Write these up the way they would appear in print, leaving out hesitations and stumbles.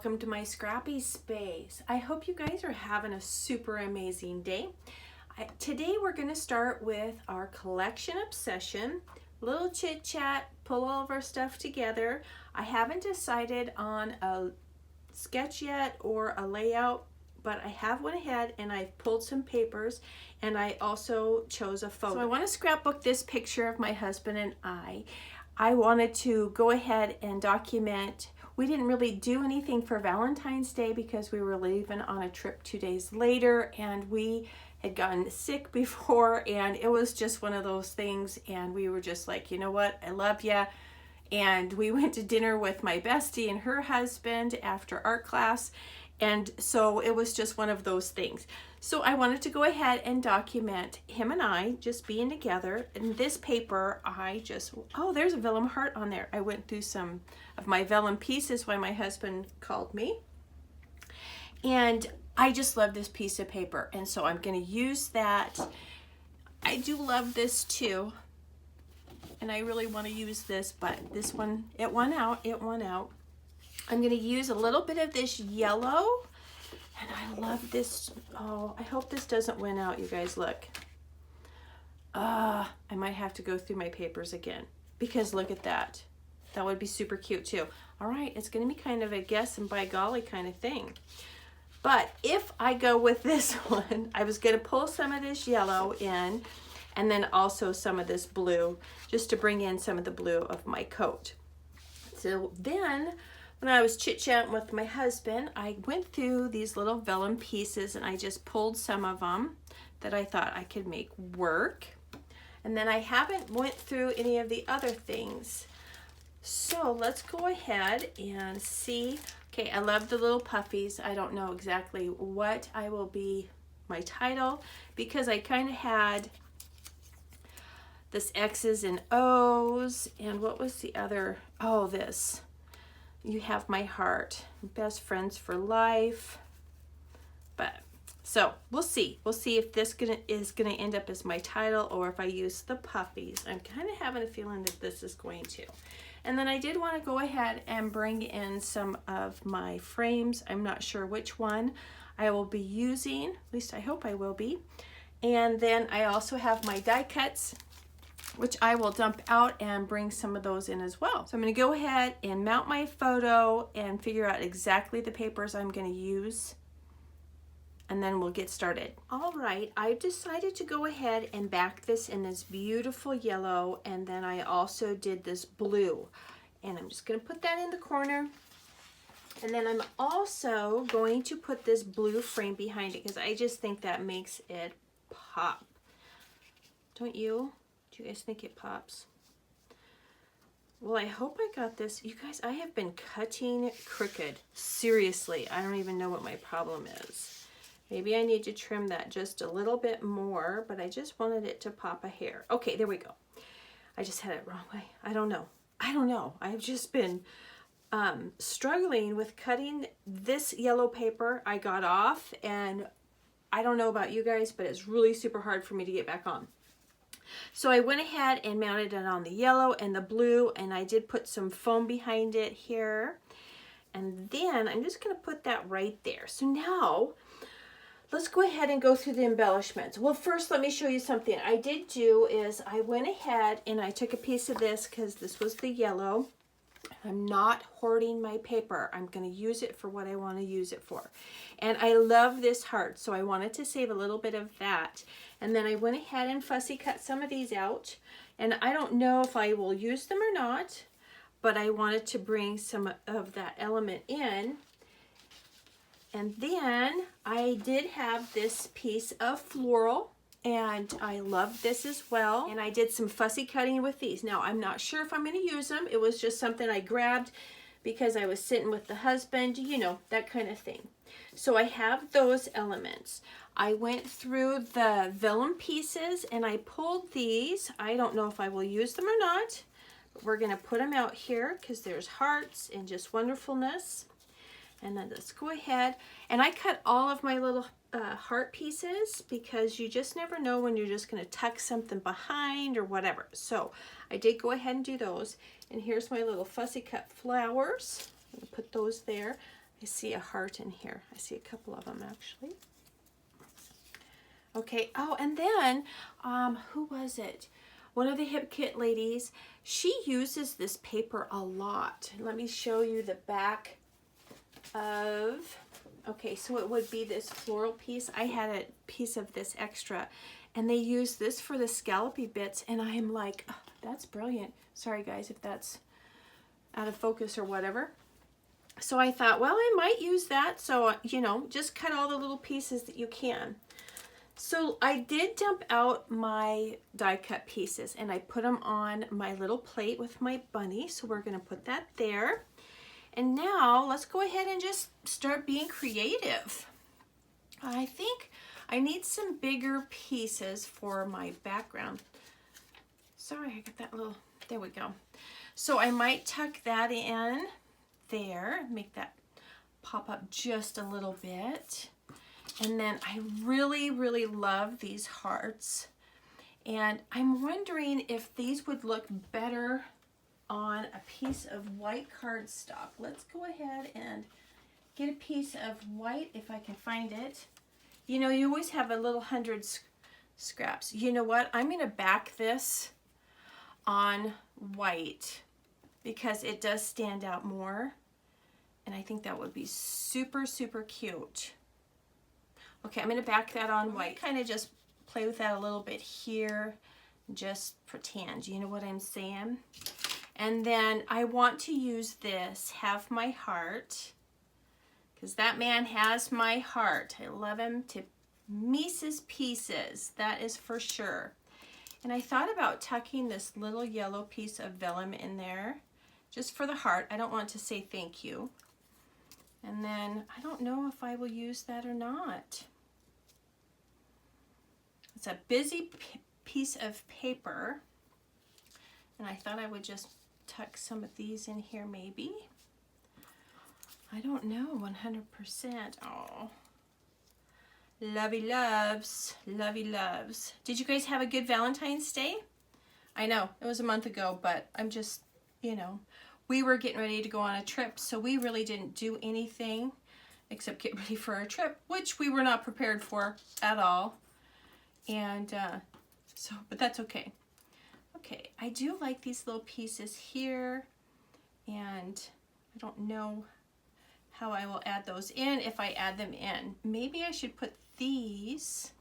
welcome to my scrappy space. I hope you guys are having a super amazing day. Today we're going to start with our collection obsession, little chit chat, pull all of our stuff together. I haven't decided on a sketch yet or a layout, but I have went ahead and I've pulled some papers and I also chose a photo. So I want to scrapbook this picture of my husband and I wanted to go ahead and document. We didn't really do anything for Valentine's Day because we were leaving on a trip 2 days later and we had gotten sick before, and it was just one of those things, and we were just like, you know what, I love ya. And we went to dinner with my bestie and her husband after art class, and so it was just one of those things. So I wanted to go ahead and document him and I just being together. And this paper, oh, there's a vellum heart on there. I went through some of my vellum pieces when my husband called me. And I just love this piece of paper. And so I'm going to use that. I do love this too. And I really want to use this, but this one, it won out. I'm going to use a little bit of this yellow. And I love this. Oh, I hope this doesn't win out, you guys. Look. I might have to go through my papers again because look at that. That would be super cute too. All right, it's going to be kind of a guess and by golly kind of thing. But if I go with this one, I was going to pull some of this yellow in and then also some of this blue just to bring in some of the blue of my coat. So then when I was chit-chatting with my husband, I went through these little vellum pieces and I just pulled some of them that I thought I could make work. And then I haven't went through any of the other things. So let's go ahead and see. Okay, I love the little puffies. I don't know exactly what I will be my title because I kind of had this X's and O's, and what was the other? Oh, this. You have my heart, best friends for life. But so we'll see. We'll see if this is gonna end up as my title or if I use the puffies. I'm kind of having a feeling that this is going to. And then I did want to go ahead and bring in some of my frames. I'm not sure which one I will be using. At least I hope I will be. And then I also have my die cuts, which I will dump out and bring some of those in as well. So I'm going to go ahead and mount my photo and figure out exactly the papers I'm going to use. And then we'll get started. All right, I've decided to go ahead and back this in this beautiful yellow, and then I also did this blue. And I'm just gonna put that in the corner. And then I'm also going to put this blue frame behind it because I just think that makes it pop. Don't you? Do you guys think it pops? Well, I hope I got this. You guys, I have been cutting crooked. Seriously, I don't even know what my problem is. Maybe I need to trim that just a little bit more, but I just wanted it to pop a hair. Okay, there we go. I just had it wrong way. I don't know. I've just been struggling with cutting this yellow paper. I got off, and I don't know about you guys, but it's really super hard for me to get back on. So I went ahead and mounted it on the yellow and the blue, and I did put some foam behind it here. And then I'm just going to put that right there. So now let's go ahead and go through the embellishments. Well, first, let me show you something I did do is I went ahead and I took a piece of this because this was the yellow. I'm not hoarding my paper. I'm going to use it for what I want to use it for. And I love this heart, so I wanted to save a little bit of that. And then I went ahead and fussy cut some of these out. And I don't know if I will use them or not, but I wanted to bring some of that element in. And then I did have this piece of floral, and I love this as well. And I did some fussy cutting with these. Now, I'm not sure if I'm going to use them. It was just something I grabbed because I was sitting with the husband, you know, that kind of thing. So I have those elements. I went through the vellum pieces and I pulled these. I don't know if I will use them or not, but we're going to put them out here because there's hearts and just wonderfulness. And then let's go ahead, and I cut all of my little heart pieces because you just never know when you're just going to tuck something behind or whatever. So I did go ahead and do those. And here's my little fussy cut flowers. I'm going to put those there. I see a heart in here. I see a couple of them actually. Okay, oh, and then, who was it? One of the Hip Kit ladies, she uses this paper a lot. Let me show you the back of, okay, so it would be this floral piece. I had a piece of this extra, and they use this for the scallopy bits, and I am like, oh, that's brilliant. Sorry guys if that's out of focus or whatever. So I thought, well, I might use that. So, you know, just cut all the little pieces that you can. So I did dump out my die cut pieces and I put them on my little plate with my bunny. So we're going to put that there. And now let's go ahead and just start being creative. I think I need some bigger pieces for my background. Sorry, I got that little, there we go. So I might tuck that in there, make that pop up just a little bit. And then I really, really love these hearts. And I'm wondering if these would look better on a piece of white cardstock. Let's go ahead and get a piece of white if I can find it. You know, you always have a little 100 scraps. You know what? I'm going to back this on white because it does stand out more. And I think that would be super, super cute. Okay, I'm going to back that on white. Kind of just play with that a little bit here. Just pretend, you know what I'm saying? And then I want to use this, Have My Heart, because that man has my heart. I love him to Mises pieces, that is for sure. And I thought about tucking this little yellow piece of vellum in there, just for the heart. I don't want to say thank you. And then I don't know if I will use that or not. It's a busy piece of paper. And I thought I would just tuck some of these in here maybe. I don't know 100%. Oh, lovey loves, lovey loves. Did you guys have a good Valentine's Day? I know, it was a month ago, but I'm just, you know, we were getting ready to go on a trip, so we really didn't do anything except get ready for our trip, which we were not prepared for at all. And so, but that's okay. Okay, I do like these little pieces here, and I don't know how I will add those in if I add them in. Maybe I should put these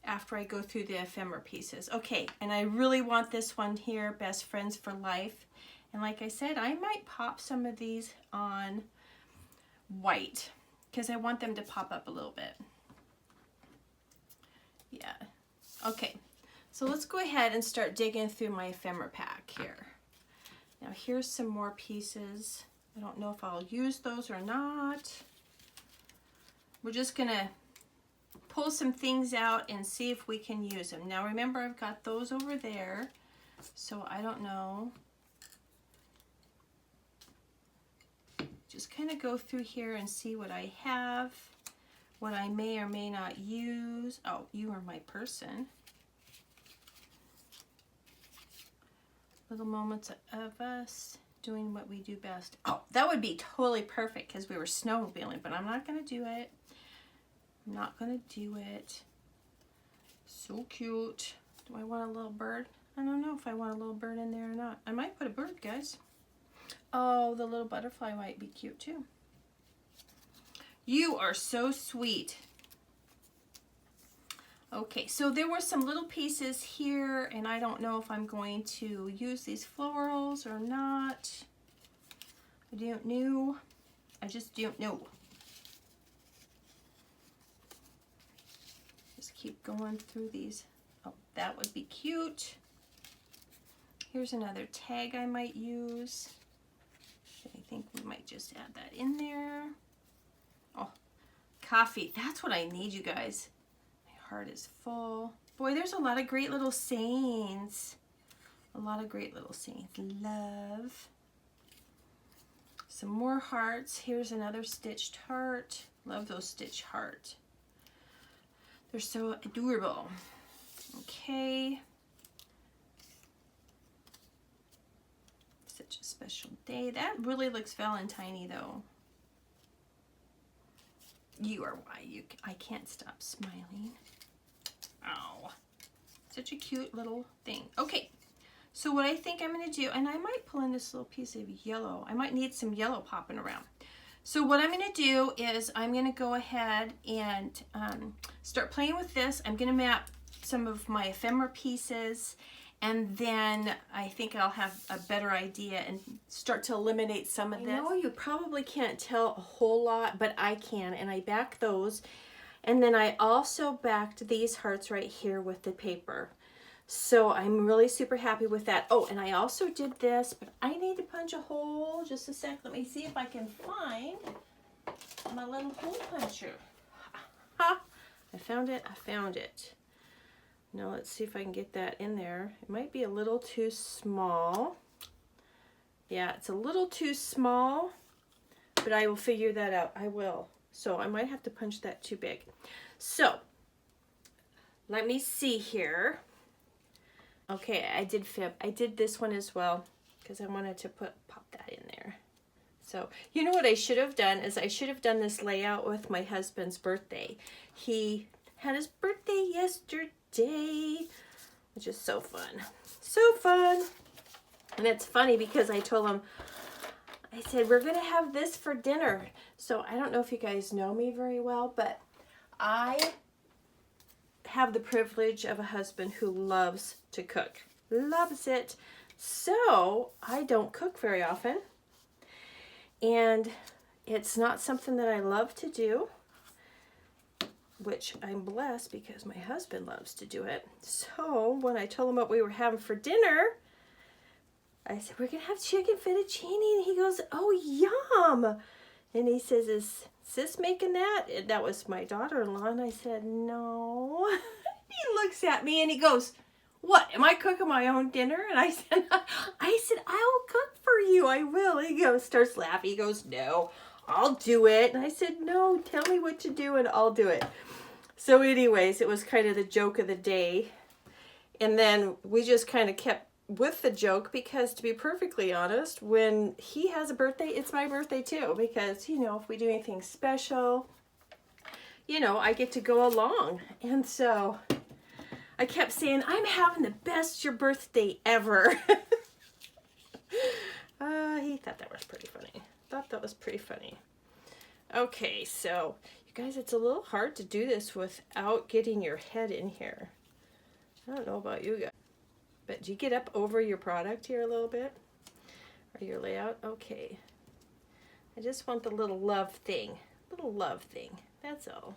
after I go through the ephemera pieces. Okay, and I really want this one here, Best Friends for Life. And like I said, I might pop some of these on white because I want them to pop up a little bit. Yeah, okay. So let's go ahead and start digging through my ephemera pack here. Now here's some more pieces. I don't know if I'll use those or not. We're just gonna pull some things out and see if we can use them. Now remember, I've got those over there, so I don't know. Just kind of go through here and see what I have, what I may or may not use. Oh, you are my person. Little moments of us doing what we do best. Oh, that would be totally perfect because we were snowmobiling, but I'm not going to do it. I'm not going to do it. So cute. Do I want a little bird? I don't know if I want a little bird in there or not. I might put a bird, guys. Oh, the little butterfly might be cute too. You are so sweet. Okay, so there were some little pieces here, and I don't know if I'm going to use these florals or not. I don't know. I just don't know. Just keep going through these. Oh, that would be cute. Here's another tag I might use. I think we might just add that in there. Oh, coffee. That's what I need, you guys. Heart is full. Boy, there's a lot of great little sayings. A lot of great little sayings. Love. Some more hearts. Here's another stitched heart. Love those stitched heart. They're so adorable. Okay. Such a special day. That really looks Valentine-y though. You are why I can't stop smiling. Oh, such a cute little thing. Okay, so what I think I'm going to do, and I might pull in this little piece of yellow. I might need some yellow popping around. So what I'm going to do is I'm going to go ahead and start playing with this. I'm going to map some of my ephemera pieces, and then I think I'll have a better idea and start to eliminate some of this. I know you probably can't tell a whole lot, but I can, and I back those. And then I also backed these hearts right here with the paper. So I'm really super happy with that. Oh, and I also did this, but I need to punch a hole. Just a sec. Let me see if I can find my little hole puncher. Ha! I found it. I found it. Now let's see if I can get that in there. It might be a little too small. Yeah, it's a little too small, but I will figure that out. I will. So I might have to punch that too big. So let me see here. Okay, I did fib. I did this one as well because I wanted to pop that in there. So you know what I should have done is I should have done this layout with my husband's birthday. He had his birthday yesterday, which is so fun. So fun. And it's funny because I told him, I said, we're going to have this for dinner. So I don't know if you guys know me very well, but I have the privilege of a husband who loves to cook. Loves it. So I don't cook very often. And it's not something that I love to do, which I'm blessed because my husband loves to do it. So when I told him what we were having for dinner, I said, we're going to have chicken fettuccine. And he goes, oh, yum. And he says, is sis making that? And that was my daughter-in-law. And I said, no. He looks at me and he goes, what? Am I cooking my own dinner? And I said, I will cook for you. I will. He goes, starts laughing. He goes, no, I'll do it. And I said, no, tell me what to do and I'll do it. So anyways, it was kind of the joke of the day. And then we just kind of kept with the joke because, to be perfectly honest, when he has a birthday, it's my birthday too, because, you know, if we do anything special, you know, I get to go along. And so I kept saying, I'm having the best your birthday ever. He thought that was pretty funny. Thought that was pretty funny. Okay, so you guys, it's a little hard to do this without getting your head in here. I don't know about you guys. But do you get up over your product here a little bit? Or your layout? Okay. I just want the little love thing. Little love thing. That's all.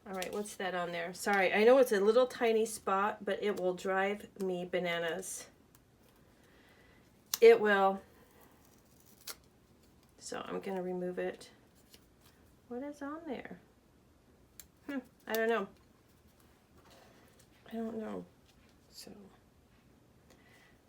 All right, what's that on there? Sorry, I know it's a little tiny spot, but it will drive me bananas. It will. So I'm going to remove it. What is on there? I don't know. I don't know. So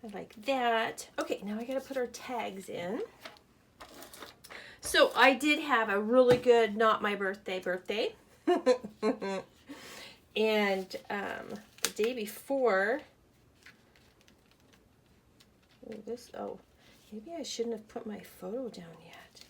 I like that. Okay, now I gotta put our tags in. So I did have a really good not my birthday. And the day before, maybe I shouldn't have put my photo down yet.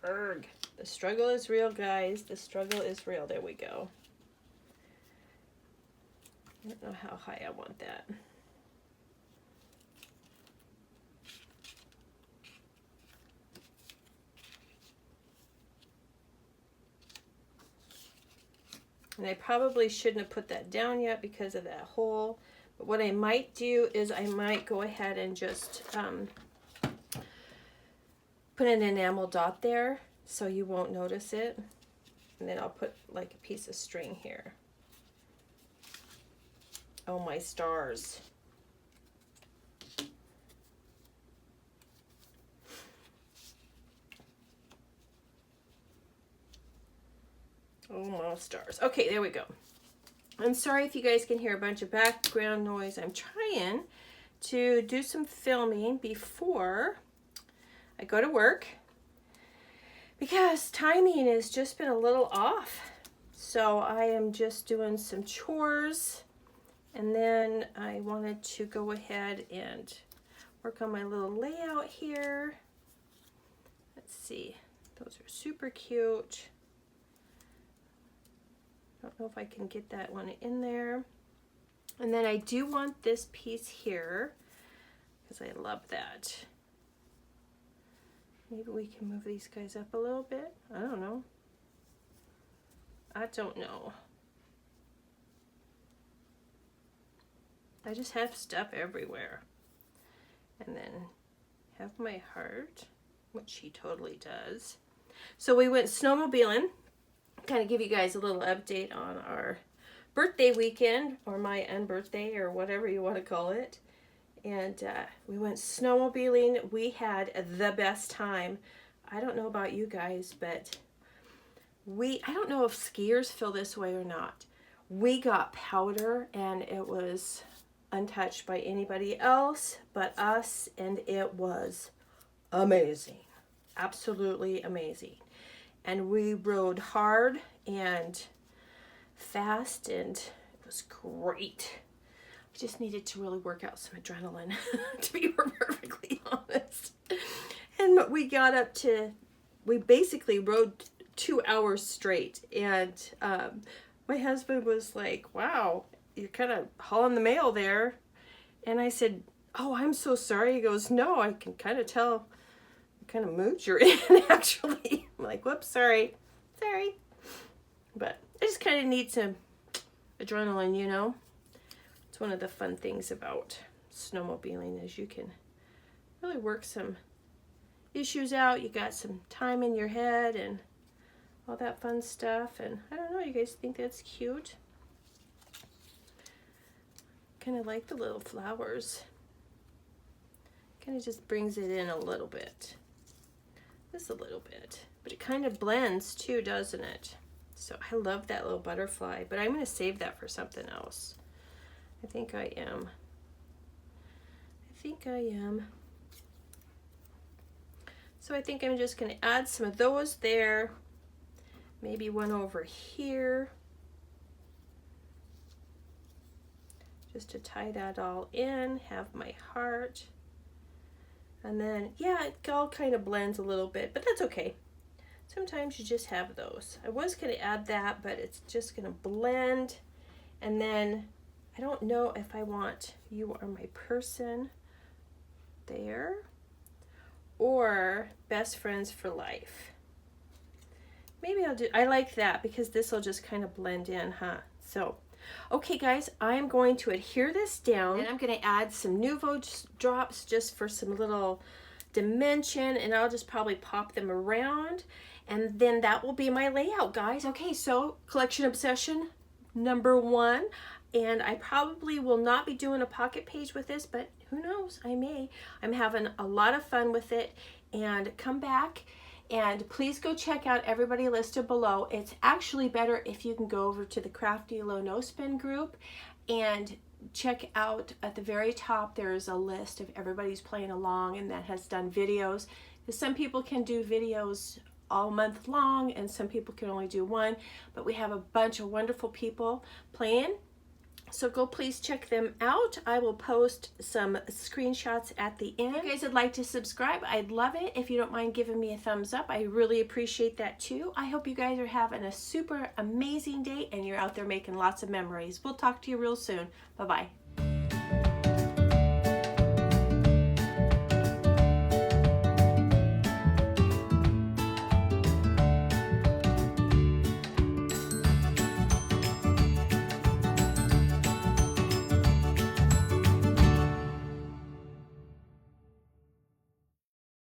Erg. The struggle is real, guys. The struggle is real. There we go. I don't know how high I want that. And I probably shouldn't have put that down yet because of that hole. But what I might do is I might go ahead and just put an enamel dot there so you won't notice it. And then I'll put like a piece of string here. Oh, my stars. Oh, my stars. Okay, there we go. I'm sorry if you guys can hear a bunch of background noise. I'm trying to do some filming before I go to work because timing has just been a little off. So I am just doing some chores And then I wanted to go ahead and work on my little layout here. Let's see, those are super cute. Don't know if I can get that one in there. And then I do want this piece here because I love that. Maybe we can move these guys up a little bit. I don't know. I don't know. I just have stuff everywhere. And then have my heart, which he totally does. So we went snowmobiling. Kind of give you guys a little update on our birthday weekend, or my unbirthday, or whatever you want to call it. And we went snowmobiling. We had the best time. I don't know about you guys, but I don't know if skiers feel this way or not. We got powder and it was untouched by anybody else but us, and it was amazing. Absolutely amazing. And we rode hard and fast, and it was great. I just needed to really work out some adrenaline, to be perfectly honest. And we got up to, we basically rode 2 hours straight, and my husband was like, wow, you're kind of hauling the mail there. And I said, oh, I'm so sorry. He goes, no, I can kind of tell what kind of mood you're in, actually. I'm like, whoops, sorry. But I just kind of need some adrenaline, you know. It's one of the fun things about snowmobiling is you can really work some issues out. You got some time in your head and all that fun stuff. And I don't know, you guys think that's cute? Kind of like the little flowers. Kind of just brings it in a little bit. Just a little bit. But it kind of blends too, doesn't it? So I love that little butterfly, but I'm going to save that for something else. I think I am. So I think I'm just going to add some of those there. Maybe one over here. Just to tie that all in, have my heart. And then, yeah, it all kind of blends a little bit, but that's okay. Sometimes you just have those. I was going to add that, but it's just going to blend. And then I don't know if I want you are my person there or best friends for life. Maybe I'll do, I like that because this will just kind of blend in, huh? So, okay guys, I'm going to adhere this down and I'm going to add some Nuvo drops just for some little dimension, and I'll just probably pop them around, and then that will be my layout, guys. Okay, so collection obsession number 1. And I probably will not be doing a pocket page with this, but who knows, I may. I'm having a lot of fun with it. And come back and please go check out everybody listed below. It's actually better if you can go over to the Crafty Low No Spin group and check out at the very top. There's a list of everybody's playing along and that has done videos. Because some people can do videos all month long and some people can only do one, but we have a bunch of wonderful people playing. So go please check them out. I will post some screenshots at the end. If you guys would like to subscribe, I'd love it. If you don't mind giving me a thumbs up, I really appreciate that too. I hope you guys are having a super amazing day and you're out there making lots of memories. We'll talk to you real soon. Bye-bye.